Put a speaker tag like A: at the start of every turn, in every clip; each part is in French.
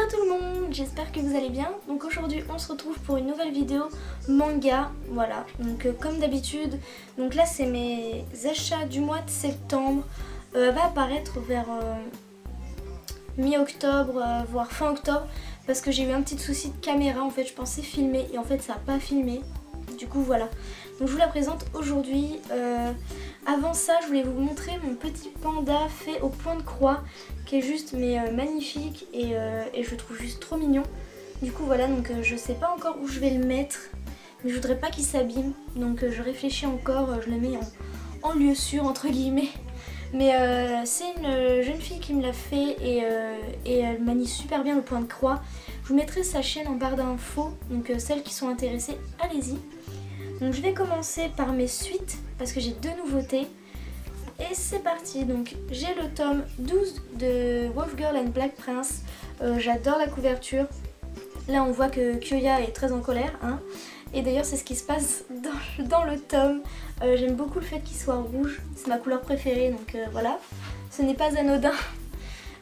A: Hello tout le monde, j'espère que vous allez bien. Donc aujourd'hui on se retrouve pour une nouvelle vidéo manga, voilà. Donc comme d'habitude, donc là c'est mes achats du mois de septembre. Elle va apparaître vers mi-octobre, voire fin octobre, parce que j'ai eu un petit souci de caméra. En fait je pensais filmer et en fait ça n'a pas filmé. Du coup voilà, donc je vous la présente aujourd'hui. Avant ça je voulais vous montrer mon petit panda fait au point de croix qui est juste magnifique et je le trouve juste trop mignon. Du coup voilà, donc je sais pas encore où je vais le mettre, mais je voudrais pas qu'il s'abîme, donc je réfléchis encore, je le mets en lieu sûr entre guillemets. Mais c'est une jeune fille qui me l'a fait et elle manie super bien le point de croix. Je vous mettrai sa chaîne en barre d'infos, donc celles qui sont intéressées, allez-y. Donc je vais commencer par mes suites parce que j'ai deux nouveautés. Et c'est parti, donc j'ai le tome 12 de Wolf Girl and Black Prince. J'adore la couverture. Là on voit que Kyoya est très en colère, hein. Et d'ailleurs c'est ce qui se passe dans le tome. J'aime beaucoup le fait qu'il soit rouge, c'est ma couleur préférée, donc voilà. Ce n'est pas anodin.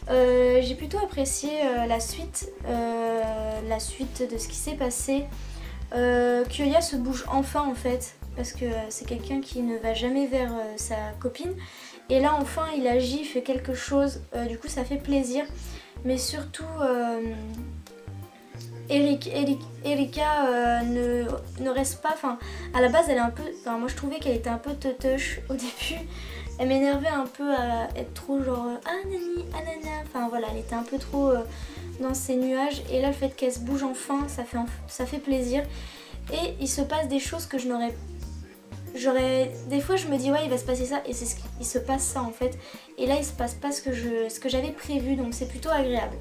A: J'ai plutôt apprécié la suite de ce qui s'est passé. Kyoya se bouge enfin en fait, parce que c'est quelqu'un qui ne va jamais vers sa copine. Et là enfin il agit, il fait quelque chose, du coup ça fait plaisir. Mais surtout Erika ne reste pas, enfin à la base elle est un peu, enfin moi je trouvais qu'elle était un peu teuteuche au début. Elle m'énervait un peu à être trop genre ah nani, ah nana, enfin voilà, elle était un peu trop dans ses nuages. Et là le fait qu'elle se bouge enfin, ça fait plaisir. Et il se passe des choses que des fois je me dis ouais il va se passer ça, et il se passe ça en fait. Et là il se passe pas ce que j'avais prévu, donc c'est plutôt agréable.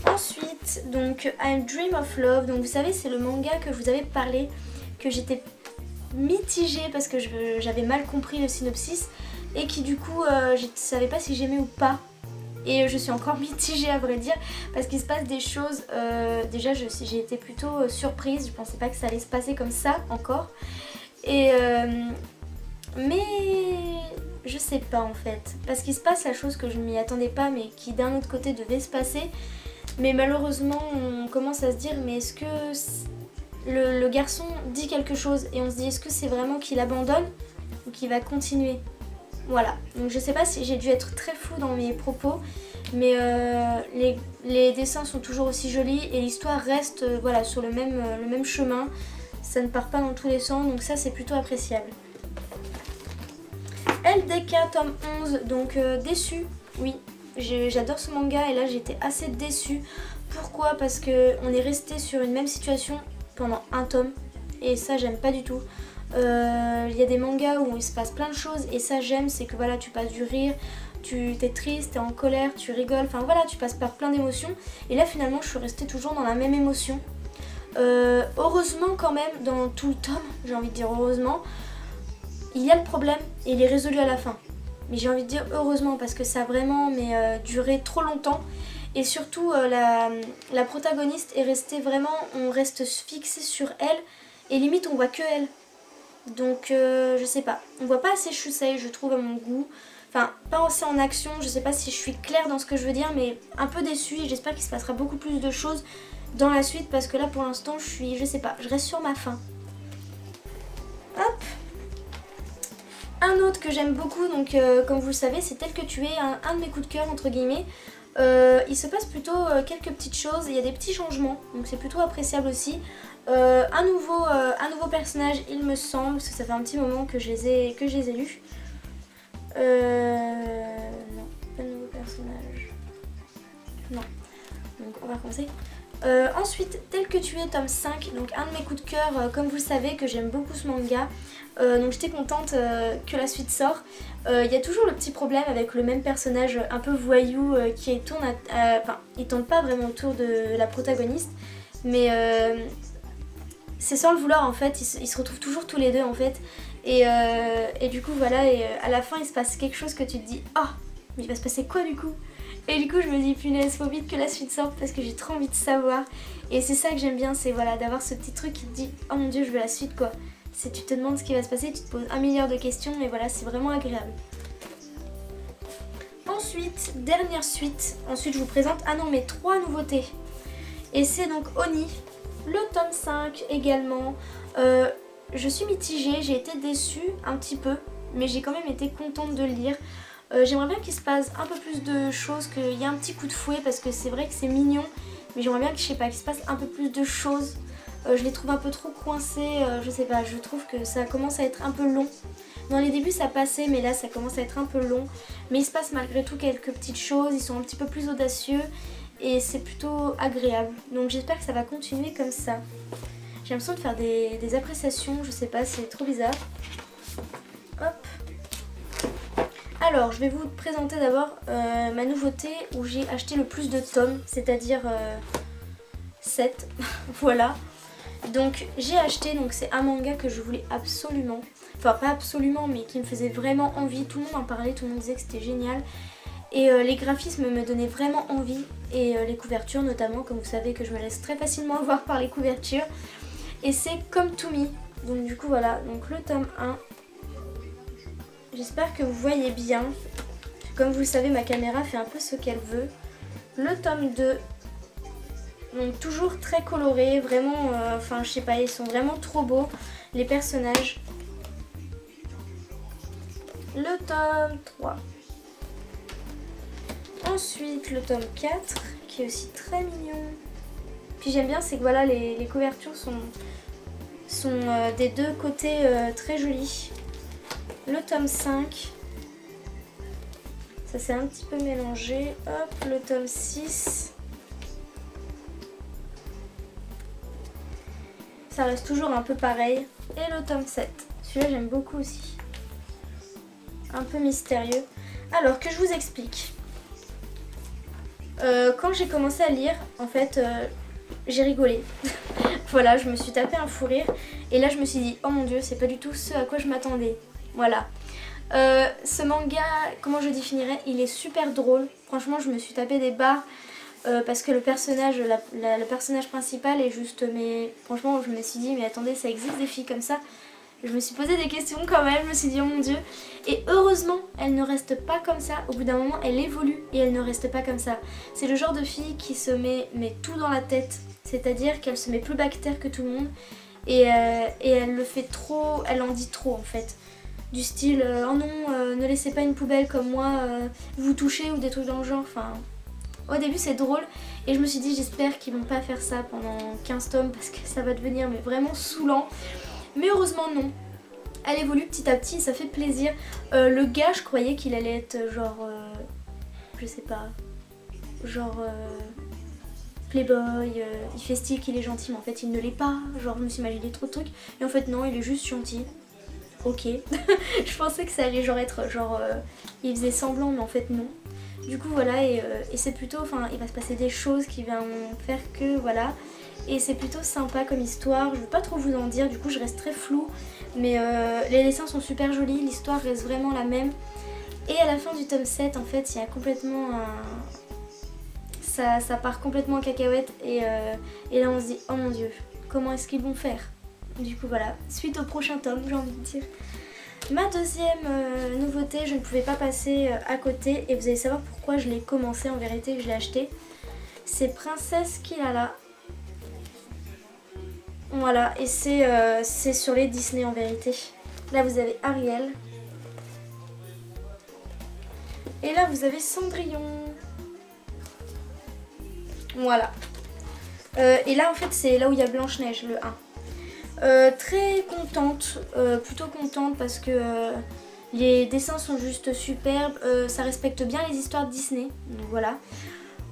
A: Ensuite donc I Dream of Love, donc vous savez c'est le manga que je vous avais parlé, que j'étais mitigée parce que j'avais mal compris le synopsis et qui du coup je savais pas si j'aimais ou pas. Et je suis encore mitigée à vrai dire parce qu'il se passe des choses, déjà j'ai été plutôt surprise, je pensais pas que ça allait se passer comme ça encore. Et mais je sais pas en fait, parce qu'il se passe la chose que je m'y attendais pas mais qui d'un autre côté devait se passer. Mais malheureusement on commence à se dire mais est-ce que le garçon dit quelque chose, et on se dit est-ce que c'est vraiment qu'il abandonne ou qu'il va continuer. Voilà, donc je sais pas si j'ai dû être très floue dans mes propos, mais les dessins sont toujours aussi jolis et l'histoire reste voilà, sur le même chemin. Ça ne part pas dans tous les sens, donc ça c'est plutôt appréciable. LDK tome 11, donc déçue, oui, j'adore ce manga et là j'étais assez déçue. Pourquoi? Parce qu'on est resté sur une même situation pendant un tome et ça j'aime pas du tout. Il y a des mangas où il se passe plein de choses et ça j'aime, c'est que voilà tu passes du rire, tu t'es triste, t'es en colère, tu rigoles, enfin voilà tu passes par plein d'émotions. Et là finalement je suis restée toujours dans la même émotion. Heureusement quand même dans tout le tome, j'ai envie de dire heureusement, il y a le problème et il est résolu à la fin. Mais j'ai envie de dire heureusement parce que ça a vraiment duré trop longtemps. Et surtout la protagoniste est restée vraiment, on reste fixé sur elle et limite on voit que elle. Donc je sais pas, on voit pas assez Shusei je trouve à mon goût. Enfin pas assez en action, je sais pas si je suis claire dans ce que je veux dire, mais un peu déçue et j'espère qu'il se passera beaucoup plus de choses dans la suite parce que là pour l'instant je sais pas, je reste sur ma faim. Hop. Un autre que j'aime beaucoup, donc comme vous le savez c'est Tel que tu es, un de mes coups de cœur entre guillemets. Il se passe plutôt quelques petites choses, il y a des petits changements, donc c'est plutôt appréciable aussi. Un nouveau personnage il me semble, parce que ça fait un petit moment que je les ai lus. Non, pas de nouveau personnage. Non, donc on va recommencer. Ensuite, Tel que tu es, tome 5, donc un de mes coups de cœur, comme vous le savez que j'aime beaucoup ce manga. Donc j'étais contente que la suite sort. Il y a toujours le petit problème avec le même personnage un peu voyou qui tourne enfin il tourne pas vraiment autour de la protagoniste, mais c'est sans le vouloir en fait, ils se retrouvent toujours tous les deux en fait. Et du coup voilà, et à la fin il se passe quelque chose que tu te dis ah, mais il va se passer quoi du coup? Et du coup je me dis punaise, faut vite que la suite sorte parce que j'ai trop envie de savoir. Et c'est ça que j'aime bien, c'est voilà, d'avoir ce petit truc qui te dit oh mon dieu je veux la suite quoi. Tu te demandes ce qui va se passer, tu te poses un milliard de questions et voilà, c'est vraiment agréable. Ensuite Ensuite, dernière suite, ensuite je vous présente, ah non mais 3 nouveautés. Et c'est donc Oni, le tome 5 également. Je suis mitigée, j'ai été déçue un petit peu, mais j'ai quand même été contente de le lire. J'aimerais bien qu'il se passe un peu plus de choses, qu'il y ait un petit coup de fouet parce que c'est vrai que c'est mignon, mais j'aimerais bien que, je sais pas, qu'il se passe un peu plus de choses. Je les trouve un peu trop coincés, je sais pas, je trouve que ça commence à être un peu long. Dans les débuts ça passait, mais là ça commence à être un peu long. Mais il se passe malgré tout quelques petites choses, ils sont un petit peu plus audacieux et c'est plutôt agréable. Donc j'espère que ça va continuer comme ça. J'ai l'impression de faire des appréciations, je sais pas, c'est trop bizarre. Hop. Alors je vais vous présenter d'abord ma nouveauté où j'ai acheté le plus de tomes, c'est-à-dire 7. Voilà. Donc j'ai acheté, donc c'est un manga que je voulais absolument, enfin pas absolument mais qui me faisait vraiment envie, tout le monde en parlait, tout le monde disait que c'était génial et les graphismes me donnaient vraiment envie et les couvertures notamment, comme vous savez que je me laisse très facilement voir par les couvertures, et c'est Come to Me. Donc du coup voilà, donc le tome 1, j'espère que vous voyez bien, comme vous le savez ma caméra fait un peu ce qu'elle veut. Le tome 2, donc toujours très coloré, vraiment, enfin je sais pas, ils sont vraiment trop beaux, les personnages. Le tome 3. Ensuite le tome 4, qui est aussi très mignon. Puis j'aime bien, c'est que voilà, les couvertures sont des deux côtés très jolies. Le tome 5. Ça s'est un petit peu mélangé. Hop, le tome 6. Ça reste toujours un peu pareil. Et le tome 7. Celui-là j'aime beaucoup aussi. Un peu mystérieux. Alors que je vous explique. Quand j'ai commencé à lire, en fait, j'ai rigolé. Voilà, je me suis tapé un fou rire. Et là je me suis dit, oh mon dieu, c'est pas du tout ce à quoi je m'attendais. Voilà. Ce manga, comment je définirais, il est super drôle. Franchement, je me suis tapé des barres. Parce que le personnage, le personnage principal est juste, mais franchement je me suis dit mais attendez, ça existe des filles comme ça? Je me suis posé des questions quand même, je me suis dit oh mon dieu. Et heureusement elle ne reste pas comme ça, au bout d'un moment elle évolue et elle ne reste pas comme ça. C'est le genre de fille qui se met tout dans la tête, c'est-à-dire qu'elle se met plus bactère que tout le monde et elle le fait trop, elle en dit trop en fait. Du style oh non, ne laissez pas une poubelle comme moi vous toucher ou des trucs dans le genre, enfin... Au début c'est drôle et je me suis dit j'espère qu'ils vont pas faire ça pendant 15 tomes parce que ça va devenir mais vraiment saoulant. Mais heureusement non. Elle évolue petit à petit et ça fait plaisir. Le gars je croyais qu'il allait être genre... je sais pas... Genre... playboy, il fait style qu'il est gentil mais en fait il ne l'est pas. Genre je me suis imaginé trop de trucs et en fait non, il est juste gentil. Ok. Je pensais que ça allait genre être genre... il faisait semblant mais en fait non. Du coup voilà, et c'est plutôt, enfin il va se passer des choses qui vont faire que voilà. Et c'est plutôt sympa comme histoire, je veux pas trop vous en dire, du coup je reste très floue. Mais les dessins sont super jolis, l'histoire reste vraiment la même. Et à la fin du tome 7 en fait il y a complètement un... ça part complètement en cacahuète et là on se dit oh mon dieu, comment est-ce qu'ils vont faire? Du coup voilà, suite au prochain tome j'ai envie de dire. Ma deuxième nouveauté, je ne pouvais pas passer à côté et vous allez savoir pourquoi je l'ai commencé en vérité, que je l'ai acheté. C'est Princesse Kilala. Voilà, et c'est sur les Disney en vérité. Là vous avez Ariel. Et là vous avez Cendrillon. Voilà. Et là en fait c'est là où il y a Blanche-Neige, le 1. Très contente, plutôt contente parce que les dessins sont juste superbes, ça respecte bien les histoires de Disney, donc voilà.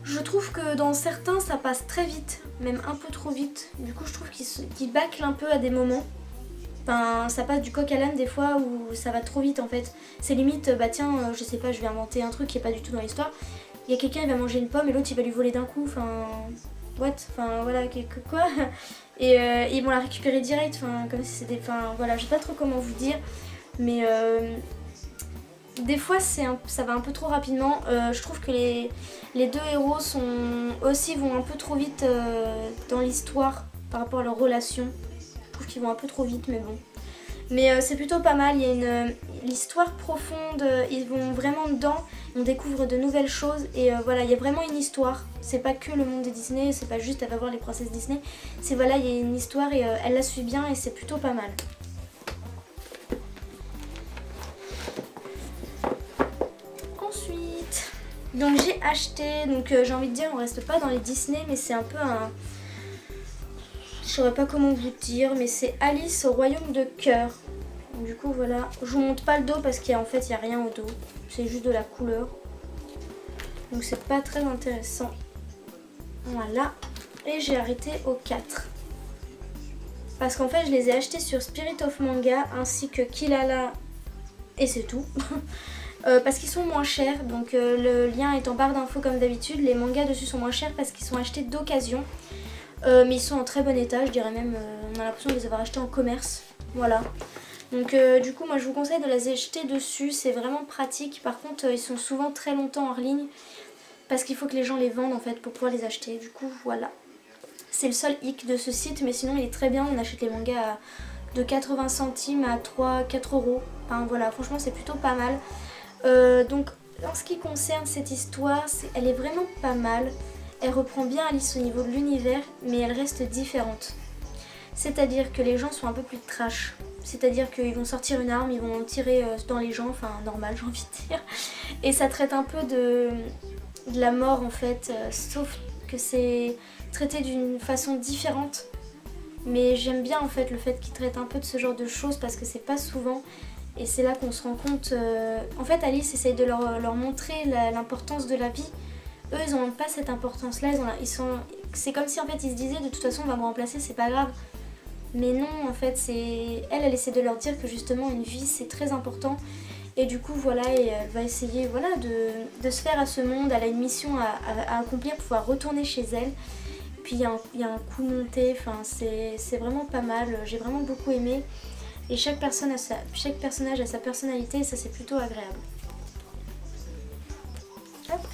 A: Je trouve que dans certains ça passe très vite, même un peu trop vite, du coup je trouve qu'ils bâclent un peu à des moments. Enfin ça passe du coq à l'âne des fois où ça va trop vite en fait. C'est limite, bah tiens, je sais pas, je vais inventer un truc qui est pas du tout dans l'histoire. Il y a quelqu'un, il va manger une pomme et l'autre il va lui voler d'un coup, enfin... What? Enfin voilà, quoi? Et ils vont la récupérer direct, enfin comme si c'était... Enfin voilà, je sais pas trop comment vous dire, mais des fois ça va un peu trop rapidement. Je trouve que les deux héros vont un peu trop vite dans l'histoire par rapport à leur relation. Je trouve qu'ils vont un peu trop vite, mais bon. Mais c'est plutôt pas mal, il y a l'histoire profonde, ils vont vraiment dedans, on découvre de nouvelles choses et voilà, il y a vraiment une histoire. C'est pas que le monde de Disney, c'est pas juste elle va voir les princesses Disney, c'est voilà, il y a une histoire et elle la suit bien et c'est plutôt pas mal. Ensuite, donc j'ai acheté, donc j'ai envie de dire on reste pas dans les Disney mais c'est un peu un... Je saurais pas comment vous dire, mais c'est Alice au royaume de cœur. Du coup voilà, je vous montre pas le dos parce qu'en fait il n'y a rien au dos, c'est juste de la couleur. Donc c'est pas très intéressant. Voilà, et j'ai arrêté au 4. Parce qu'en fait je les ai achetés sur Spirit of Manga ainsi que Kilala et c'est tout. Parce qu'ils sont moins chers, donc le lien est en barre d'infos comme d'habitude. Les mangas dessus sont moins chers parce qu'ils sont achetés d'occasion. Mais ils sont en très bon état, je dirais même, on a l'impression de les avoir achetés en commerce. Voilà. Donc du coup moi je vous conseille de les acheter dessus, c'est vraiment pratique. Par contre ils sont souvent très longtemps hors ligne parce qu'il faut que les gens les vendent en fait pour pouvoir les acheter. Du coup voilà, c'est le seul hic de ce site, mais sinon il est très bien. On achète les mangas de 80 centimes à 3-4 euros. Enfin voilà, franchement c'est plutôt pas mal. Donc en ce qui concerne cette histoire, elle est vraiment pas mal. Elle reprend bien Alice au niveau de l'univers, mais elle reste différente. C'est-à-dire que les gens sont un peu plus trash. C'est-à-dire qu'ils vont sortir une arme, ils vont tirer dans les gens, enfin normal j'ai envie de dire. Et ça traite un peu de la mort en fait, sauf que c'est traité d'une façon différente. Mais j'aime bien en fait le fait qu'ils traitent un peu de ce genre de choses parce que c'est pas souvent. Et c'est là qu'on se rend compte... En fait Alice essaye de leur montrer l'importance de la vie. Eux ils n'ont pas cette importance là, c'est comme si en fait ils se disaient de toute façon on va me remplacer, c'est pas grave. Mais non, en fait, elle essaie de leur dire que justement une vie c'est très important. Et du coup, voilà, et elle va essayer voilà, de se faire à ce monde. Elle a une mission à accomplir pour pouvoir retourner chez elle. Puis il y a un coup monté, enfin, c'est vraiment pas mal. J'ai vraiment beaucoup aimé. Et chaque personnage a sa personnalité et ça c'est plutôt agréable. Hop.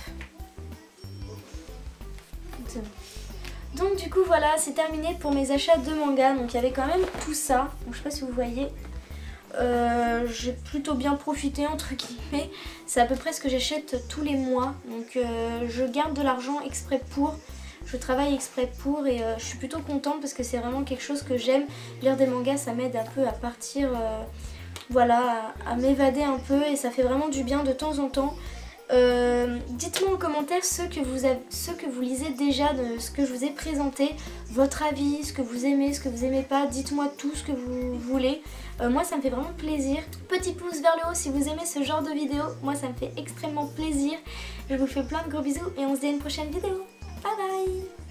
A: C'est bon. Donc du coup voilà, c'est terminé pour mes achats de manga. Donc il y avait quand même tout ça. Donc, je sais pas si vous voyez. J'ai plutôt bien profité entre guillemets. C'est à peu près ce que j'achète tous les mois. Donc je garde de l'argent exprès pour. Je travaille exprès pour et je suis plutôt contente parce que c'est vraiment quelque chose que j'aime. Lire des mangas ça m'aide un peu à partir, voilà, à m'évader un peu et ça fait vraiment du bien de temps en temps. Dites-moi en commentaire ce que vous lisez déjà de ce que je vous ai présenté, votre avis, ce que vous aimez, ce que vous aimez pas, dites-moi tout ce que vous voulez. Moi ça me fait vraiment plaisir. Petit pouce vers le haut si vous aimez ce genre de vidéo, moi ça me fait extrêmement plaisir. Je vous fais plein de gros bisous et on se dit à une prochaine vidéo. Bye bye.